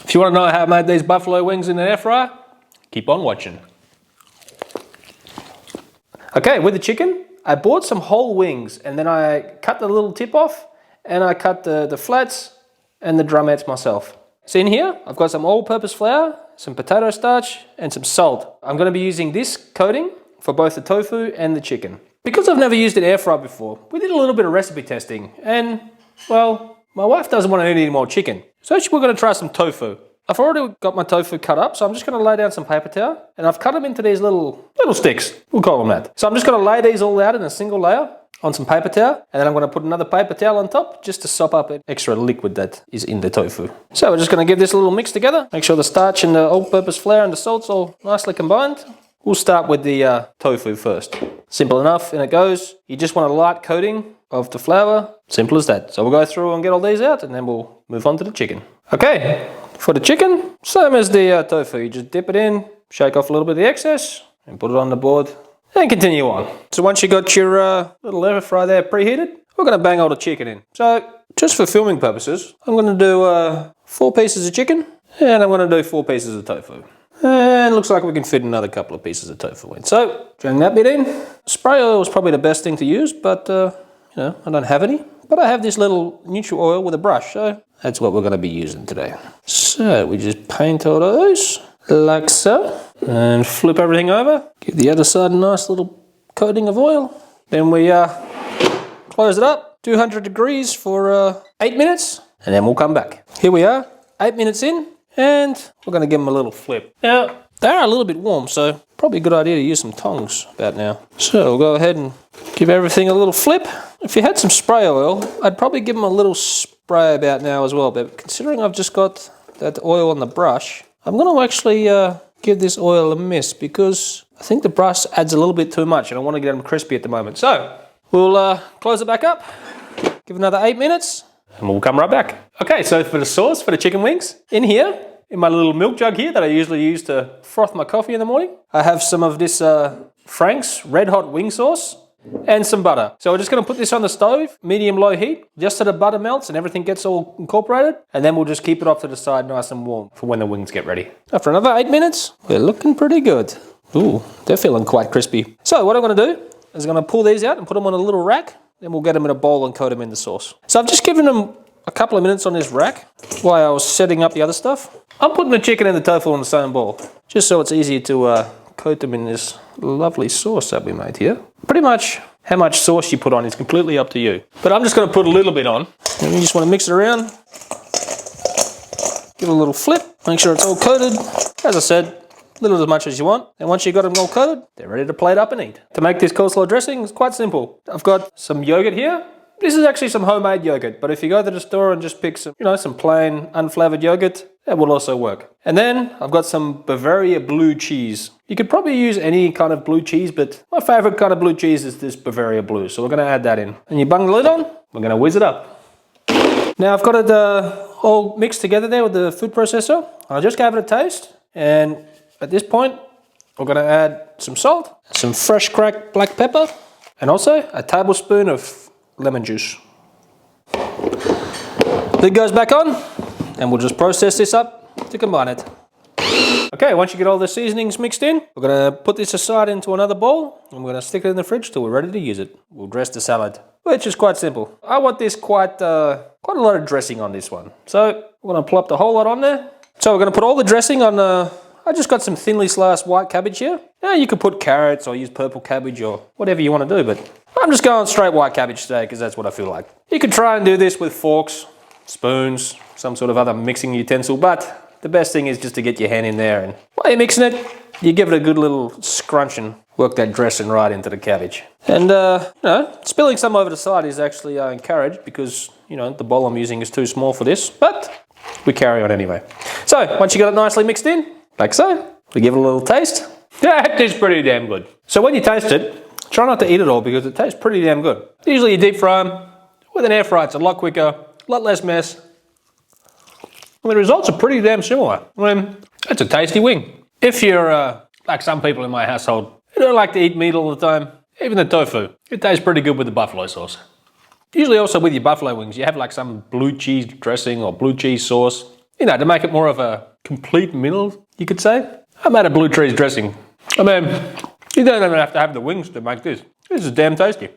If you want to know how I made these buffalo wings in an air fryer, keep on watching. Okay, with the chicken, I bought some whole wings and then I cut the little tip off and I cut the flats and the drumettes myself. So in here, I've got some all-purpose flour, some potato starch and some salt. I'm going to be using this coating for both the tofu and the chicken. Because I've never used an air fryer before, we did a little bit of recipe testing and, well, my wife doesn't want to eat any more chicken. So we're going to try some tofu. I've already got my tofu cut up, so I'm just going to lay down some paper towel and I've cut them into these little sticks. We'll call them that. So I'm just going to lay these all out in a single layer on some paper towel and then I'm going to put another paper towel on top just to sop up an extra liquid that is in the tofu. So we're just going to give this a little mix together. Make sure the starch and the all-purpose flour and the salt's all nicely combined. We'll start with the tofu first. Simple enough, and it goes. You just want a light coating of the flour. Simple as that. So we'll go through and get all these out and then we'll move on to the chicken. Okay, for the chicken, same as the tofu. You just dip it in, shake off a little bit of the excess and put it on the board and continue on. So once you got your little air fryer there preheated, we're going to bang all the chicken in. So just for filming purposes, I'm going to do 4 pieces of chicken and I'm going to do 4 pieces of tofu. And looks like we can fit another couple of pieces of tofu in. So, drawing that bit in. Spray oil is probably the best thing to use, but you know, I don't have any. But I have this little neutral oil with a brush, so that's what we're going to be using today. So, we just paint all those, like so. And flip everything over. Give the other side a nice little coating of oil. Then we close it up, 200 degrees for 8 minutes. And then we'll come back. Here we are, 8 minutes in. And we're going to give them a little flip. Now, they are a little bit warm, so probably a good idea to use some tongs about now. So we'll go ahead and give everything a little flip. If you had some spray oil, I'd probably give them a little spray about now as well. But considering I've just got that oil on the brush, I'm going to actually give this oil a miss because I think the brush adds a little bit too much and I want to get them crispy at the moment. So we'll close it back up, give another 8 minutes. And we'll come right back. Okay, so for the sauce for the chicken wings, in here, in my little milk jug here that I usually use to froth my coffee in the morning, I have some of this Frank's Red Hot Wing Sauce and some butter. So we're just going to put this on the stove, medium-low heat, just so the butter melts and everything gets all incorporated. And then we'll just keep it off to the side nice and warm for when the wings get ready. After another 8 minutes, we're looking pretty good. Ooh, they're feeling quite crispy. So what I'm going to do is I'm going to pull these out and put them on a little rack. Then we'll get them in a bowl and coat them in the sauce. So I've just given them a couple of minutes on this rack while I was setting up the other stuff. I'm putting the chicken and the tofu on the same bowl, just so it's easier to coat them in this lovely sauce that we made here. Pretty much how much sauce you put on is completely up to you. But I'm just going to put a little bit on. And you just want to mix it around. Give it a little flip. Make sure it's all coated. As I said, little as much as you want. And once you've got them all coated, they're ready to plate up and eat. To make this coleslaw dressing, it's quite simple. I've got some yogurt here. This is actually some homemade yogurt, but if you go to the store and just pick some, some plain unflavored yogurt, that will also work. And then I've got some Bavaria blue cheese. You could probably use any kind of blue cheese, but my favorite kind of blue cheese is this Bavaria blue. So we're going to add that in. And you bung the lid on, we're going to whiz it up. Now I've got it all mixed together there with the food processor. I just gave it a taste, and at this point, we're going to add some salt, some fresh cracked black pepper, and also a tablespoon of lemon juice. Lid goes back on, and we'll just process this up to combine it. Okay, once you get all the seasonings mixed in, we're going to put this aside into another bowl, and we're going to stick it in the fridge till we're ready to use it. We'll dress the salad, which is quite simple. I want this quite a lot of dressing on this one. So we're going to plop the whole lot on there. So we're going to put all the dressing on I just got some thinly sliced white cabbage here. Now you could put carrots or use purple cabbage or whatever you want to do, but I'm just going straight white cabbage today because that's what I feel like. You could try and do this with forks, spoons, some sort of other mixing utensil, but the best thing is just to get your hand in there and while you're mixing it, you give it a good little scrunch and work that dressing right into the cabbage. And spilling some over the side is actually encouraged because, the bowl I'm using is too small for this, but we carry on anyway. So once you got it nicely mixed in, like so, we give it a little taste. That is pretty damn good. So when you taste it, try not to eat it all because it tastes pretty damn good. Usually you deep fry them. With an air fryer, it's a lot quicker, a lot less mess. And the results are pretty damn similar. I mean, it's a tasty wing. If you're like some people in my household who don't like to eat meat all the time, even the tofu, it tastes pretty good with the buffalo sauce. Usually also with your buffalo wings, you have like some blue cheese dressing or blue cheese sauce. you know, to make it more of a complete meal, you could say, I made a blue cheese dressing. I mean, you don't even have to have the wings to make this. This is damn tasty.